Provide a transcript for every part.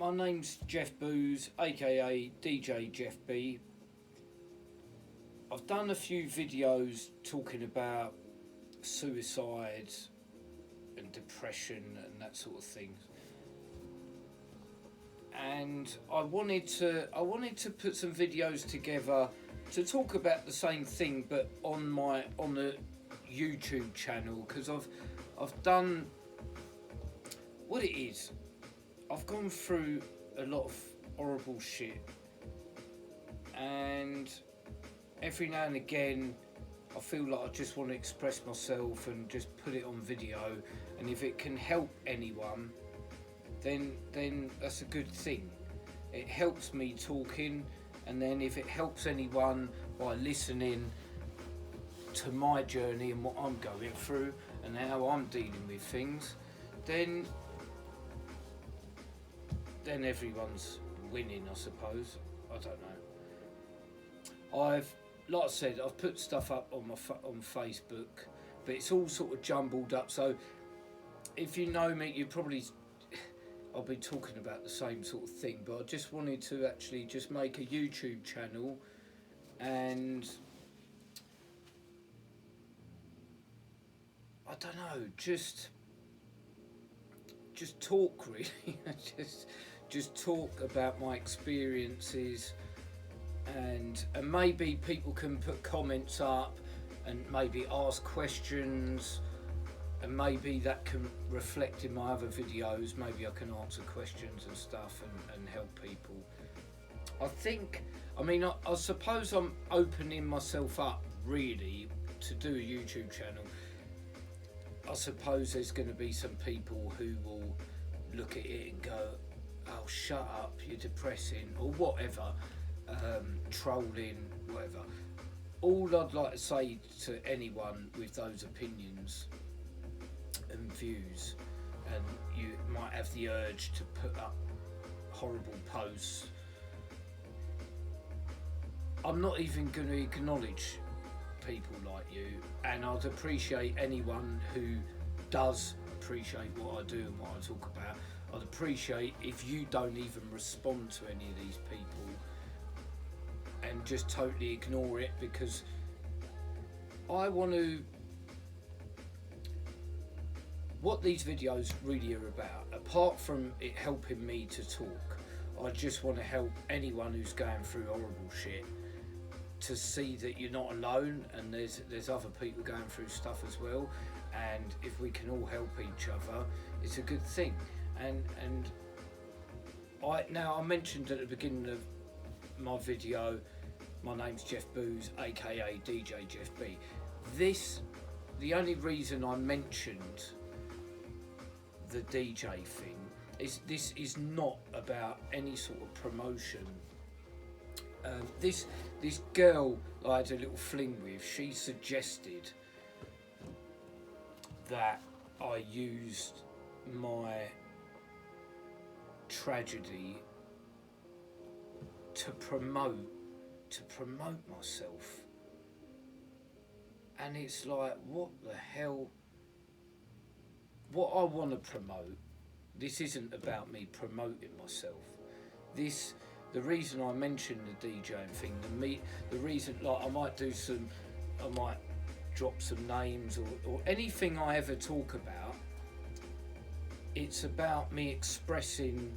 my name's Jeff Booz, aka DJ Jeff B. I've done a few videos talking about suicide and depression and that sort of thing. And I wanted to put some videos together to talk about the same thing, but on the YouTube channel, because I've done what it is. I've gone through a lot of horrible shit, and every now and again I feel like I just want to express myself and just put it on video, and if it can help anyone, then that's a good thing. It helps me talking, and then if it helps anyone by listening to my journey and what I'm going through and how I'm dealing with things, then everyone's winning, I suppose. I don't know. Like I said, I've put stuff up on Facebook, but it's all sort of jumbled up. So if you know me, I'll be talking about the same sort of thing. But I just wanted to actually just make a YouTube channel and I don't know, just talk really. just talk about my experiences, and maybe people can put comments up and maybe ask questions, and maybe that can reflect in my other videos. Maybe I can answer questions and stuff and help people. I suppose I'm opening myself up really to do a YouTube channel. I suppose there's going to be some people who will look at it and go, oh, shut up, you're depressing, or whatever, trolling, whatever. All I'd like to say to anyone with those opinions and views, and you might have the urge to put up horrible posts, I'm not even going to acknowledge people like you, and I'd appreciate anyone who does appreciate what I do and what I talk about. I'd appreciate if you don't even respond to any of these people and just totally ignore it, because I want to. What these videos really are about, apart from it helping me to talk, I just want to help anyone who's going through horrible shit to see that you're not alone, and there's other people going through stuff as well, and if we can all help each other, it's a good thing. And I mentioned at the beginning of my video, my name's Jeff Booz, aka DJ Jeff B. The only reason I mentioned the DJ thing is this is not about any sort of promotion. This girl I had a little fling with, she suggested that I used my tragedy to promote myself, and it's like, what the hell? What I want to promote, this isn't about me promoting myself. The reason I mentioned the DJing thing, the reason, like, I might drop some names or anything I ever talk about, it's about me expressing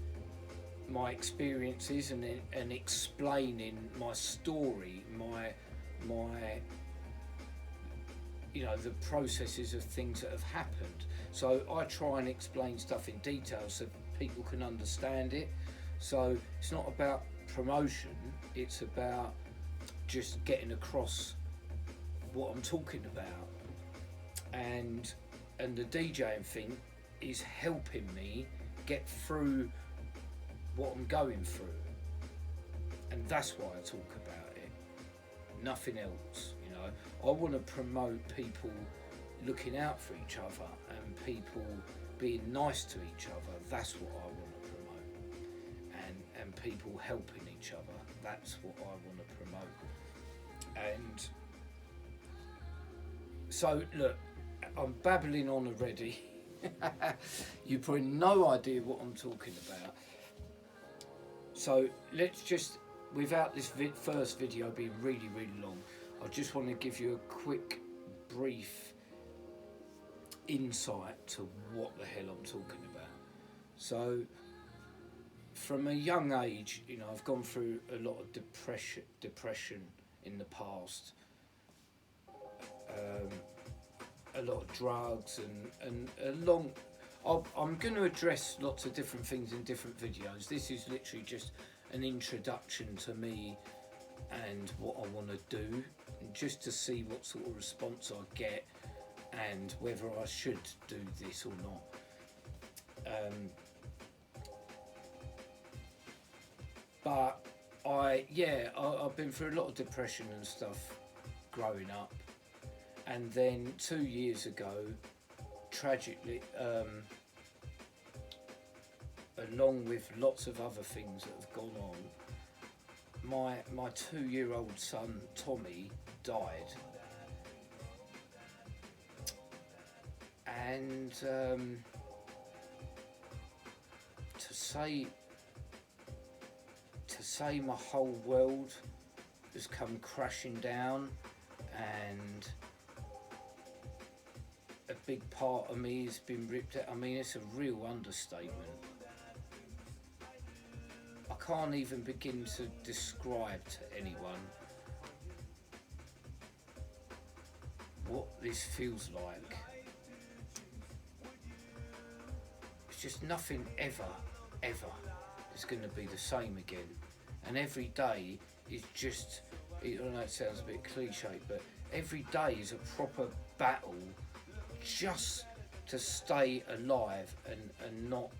my experiences and explaining my story, my the processes of things that have happened. So I try and explain stuff in detail so people can understand it. So it's not about promotion, it's about just getting across what I'm talking about. And the DJing thing is helping me get through what I'm going through. And that's why I talk about it. Nothing else, I want to promote people looking out for each other and people being nice to each other. That's what I want to promote. And people helping each other. That's what I want to promote. And so, look, I'm babbling on already. You've probably no idea what I'm talking about. So let's just, without this first video being really, really long, I just want to give you a quick, brief insight to what the hell I'm talking about. So, from a young age, you know, I've gone through a lot of depression in the past, a lot of drugs, and a long. I'm going to address lots of different things in different videos. This is literally just an introduction to me and what I want to do, and just to see what sort of response I get and whether I should do this or not. But I've been through a lot of depression and stuff growing up, and then 2 years ago, tragically, along with lots of other things that have gone on, my 2-year-old son Tommy died, and to say my whole world has come crashing down, and a big part of me has been ripped out. I mean, it's a real understatement. I can't even begin to describe to anyone what this feels like. It's just nothing ever is going to be the same again. And every day is just, I know it sounds a bit cliche, but every day is a proper battle just to stay alive and not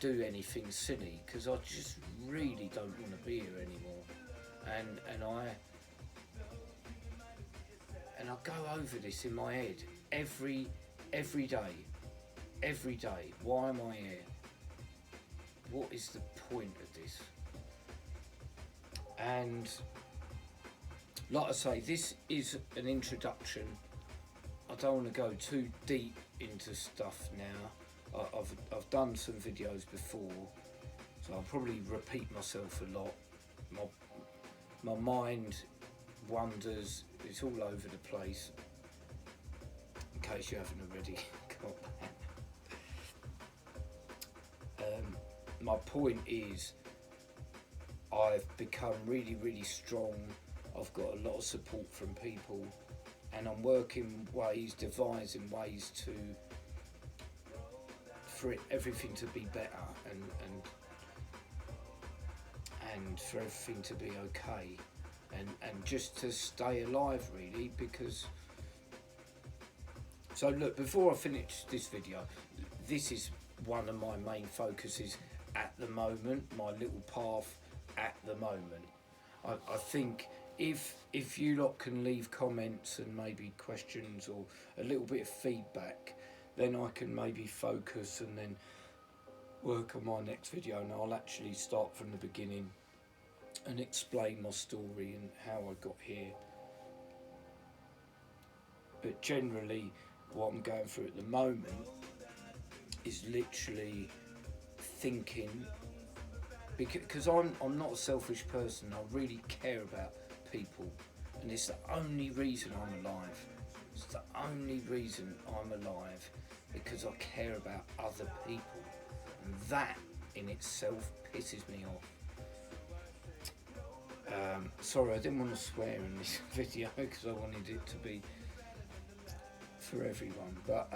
do anything silly, because I just really don't want to be here anymore. And I go over this in my head every day. Why am I here? What is the point of this? And like I say, this is an introduction. I don't want to go too deep into stuff now. I've done some videos before, so I'll probably repeat myself a lot. My mind wanders, it's all over the place, in case you haven't already got that. My point is, I've become really, really strong. I've got a lot of support from people, and I'm working ways, devising ways for everything to be better and for everything to be okay, and just to stay alive, really. Because, so look, before I finish this video, this is one of my main focuses at the moment, my little path at the moment. I think if you lot can leave comments and maybe questions or a little bit of feedback, then I can maybe focus and then work on my next video, and I'll actually start from the beginning and explain my story and how I got here. But generally, what I'm going through at the moment is literally thinking, because I'm not a selfish person. I really care about people, and it's the only reason I'm alive. It's the only reason I'm alive, because I care about other people, and that in itself pisses me off. Sorry, I didn't want to swear in this video because I wanted it to be for everyone, but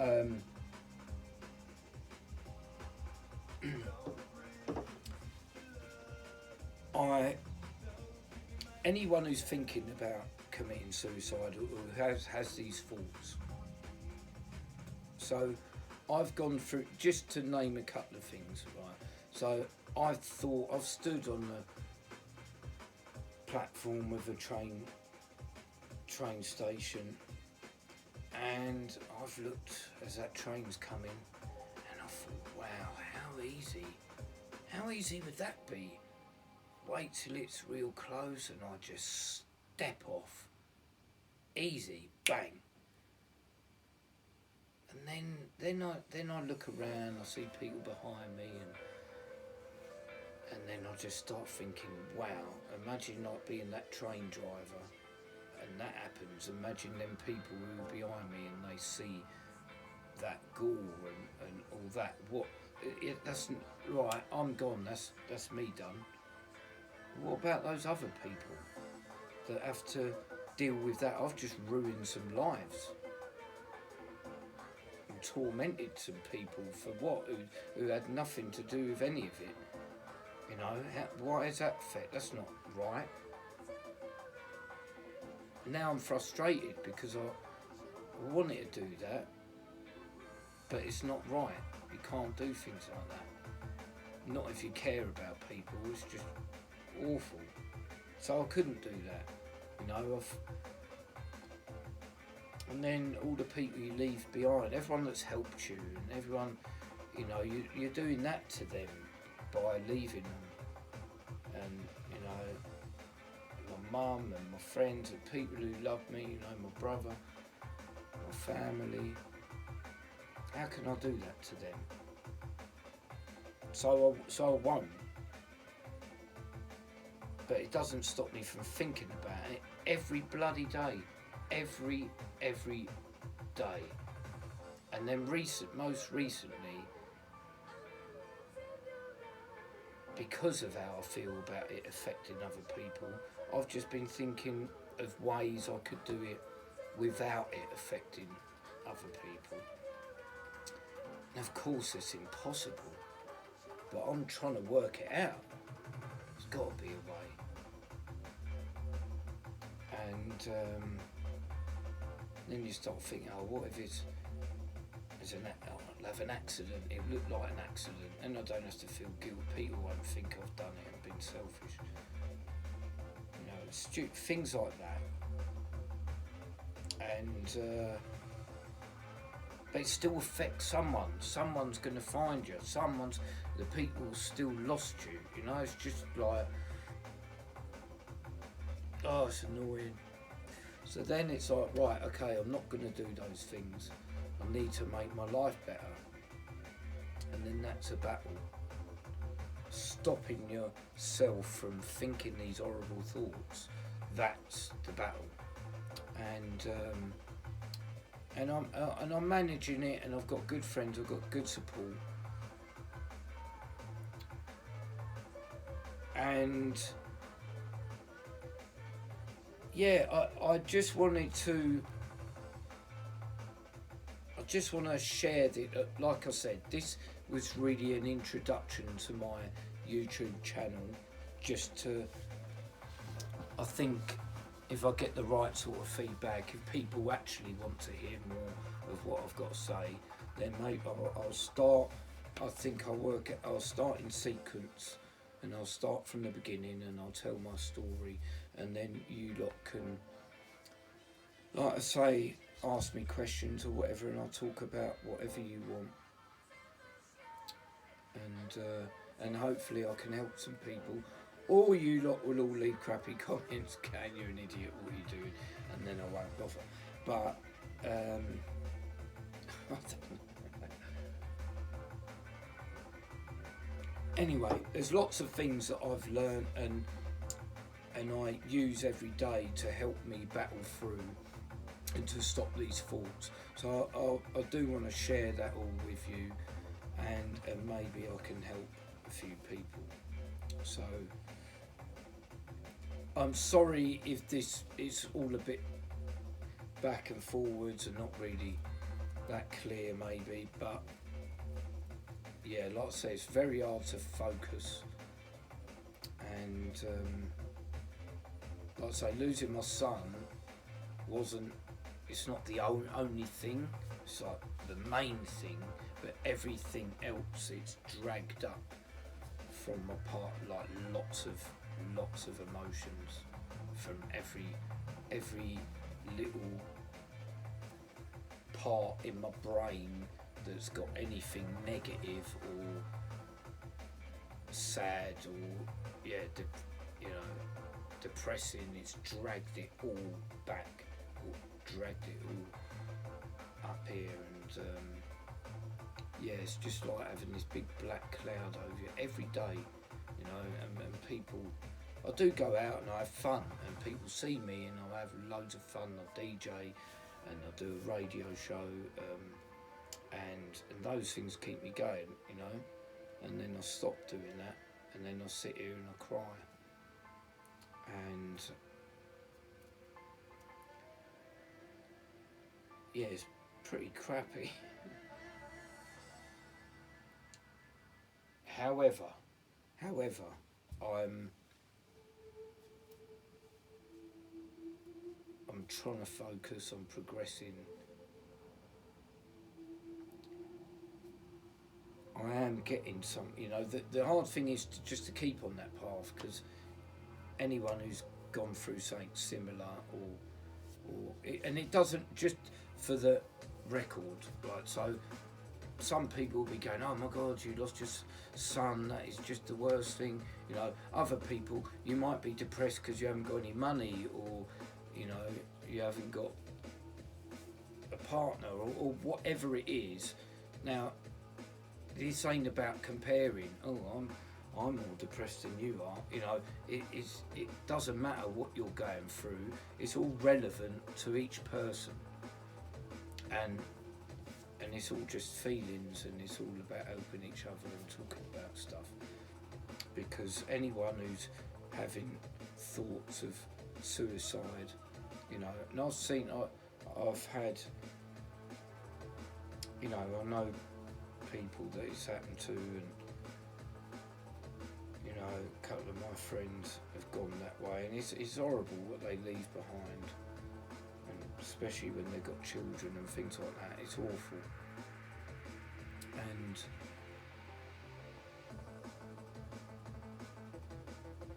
anyone who's thinking about committing suicide or has these thoughts, so I've gone through, just to name a couple of things, right? So I've stood on the platform of a train station, and I've looked as that train's coming, and I thought, wow, how easy would that be? Wait till it's real close and I just step off. Easy, bang. And then I look around, I see people behind me, And then I just start thinking, wow, imagine not being that train driver and that happens. Imagine them people who are behind me and they see that gore and all that. That's right, I'm gone, that's me done. What about those other people that have to deal with that? I've just ruined some lives. And tormented some people for what? Who had nothing to do with any of it. You know, why is that fair? That's not right. Now I'm frustrated because I wanted to do that, but it's not right. You can't do things like that. Not if you care about people. It's just awful. So I couldn't do that. You know, and then all the people you leave behind, everyone that's helped you, and everyone, you know, you're doing that to them by leaving them. And you know, my mum and my friends and people who love me, you know, my brother, my family. How can I do that to them? So I won't. But it doesn't stop me from thinking about it every bloody day, every day. And then most recently, because of how I feel about it affecting other people, I've just been thinking of ways I could do it without it affecting other people. And of course it's impossible, but I'm trying to work it out. There's got to be a way. And then you start thinking, oh, what if I'll have an accident, it looked like an accident, and I don't have to feel guilt. People won't think I've done it and been selfish. You know, stupid things like that. And they still affect someone. Someone's going to find you. The people still lost you. You know, it's just like, oh, it's annoying. So then it's like, right, okay, I'm not going to do those things. I need to make my life better. And then that's a battle. Stopping yourself from thinking these horrible thoughts, that's the battle. And I'm managing it, and I've got good friends, I've got good support. And yeah, I just want to share that, like I said, this was really an introduction to my YouTube channel, just to, I think, if I get the right sort of feedback, if people actually want to hear more of what I've got to say, then maybe I'll start, I'll start in sequence, and I'll start from the beginning, and I'll tell my story, and then you lot can, like I say, ask me questions or whatever, and I'll talk about whatever you want. And hopefully I can help some people. Or you lot will all leave crappy comments, "Can you're an idiot, what are you doing?" And then I won't bother. But I don't know. Anyway, there's lots of things that I've learned and I use every day to help me battle through and to stop these thoughts. So I do want to share that all with you, and maybe I can help a few people. So I'm sorry if this is all a bit back and forwards and not really that clear maybe, but yeah, like I say, it's very hard to focus. And like I say, losing my son it's not the only thing, it's like the main thing, but everything else it's dragged up from my part, like lots of emotions from every little part in my brain that's got anything negative or sad or depressing. It's dragged it all back, or dragged it all up here, and it's just like having this big black cloud over you every day. You know, and people, I do go out and I have fun, and people see me and I have loads of fun. I DJ and I do a radio show, and those things keep me going, you know. And then I stop doing that, and then I sit here and I cry, and yeah, it's pretty crappy. However, I'm trying to focus on progressing. I am getting some, you know, the hard thing is just to keep on that path, because anyone who's gone through something similar and it doesn't, just for the record, right, so some people will be going, oh my God, you lost your son, that is just the worst thing, you know. Other people, you might be depressed because you haven't got any money, or, you know, you haven't got a partner, or whatever it is. Now, this ain't about comparing, oh, I'm more depressed than you are, you know. It doesn't matter what you're going through, it's all relevant to each person, and it's all just feelings, and it's all about helping each other and talking about stuff. Because anyone who's having thoughts of suicide, you know, and I've had, you know, I know people that it's happened to, and, you know, a couple of my friends have gone that way, and it's horrible what they leave behind, and especially when they've got children and things like that. It's awful.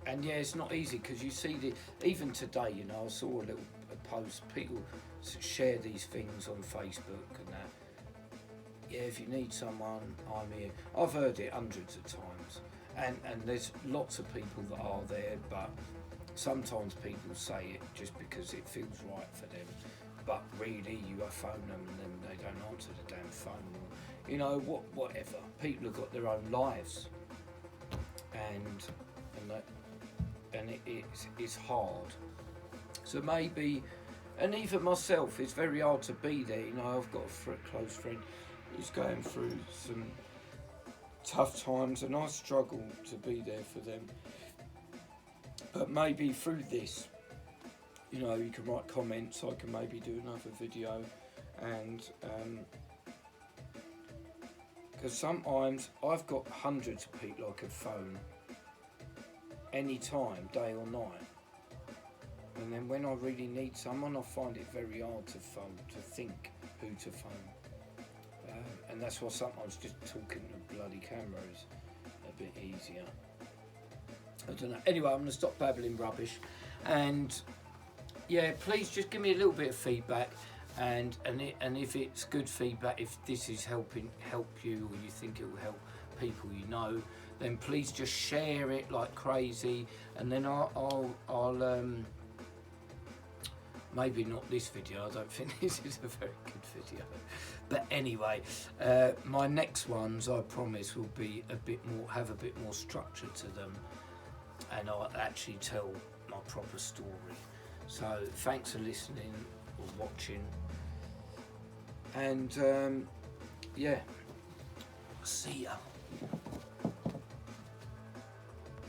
And yeah, it's not easy, because you see even today, you know, I saw a little post, people share these things on Facebook and that. Yeah, if you need someone, I'm here. I've heard it hundreds of times, and there's lots of people that are there, but sometimes people say it just because it feels right for them. But really, you phone them and then they don't answer the damn phone. Or, you know, whatever. People have got their own lives, and it's hard. So maybe, and even myself, it's very hard to be there. You know, I've got a close friend who's going through some tough times, and I struggle to be there for them. But maybe through this, you know, you can write comments, I can maybe do another video, and because sometimes I've got hundreds of people I could phone any time, day or night, and then when I really need someone, I find it very hard to phone, to think who to phone, and that's why sometimes just talking to bloody camera is a bit easier. I don't know. Anyway, I'm going to stop babbling rubbish, and yeah, please just give me a little bit of feedback, and if it's good feedback, if this is help you, or you think it will help people you know, then please just share it like crazy, and then I'll maybe not this video. I don't think this is a very good video, but anyway, my next ones, I promise, will be have a bit more structure to them, and I'll actually tell my proper story. So thanks for listening or watching, and yeah, see ya.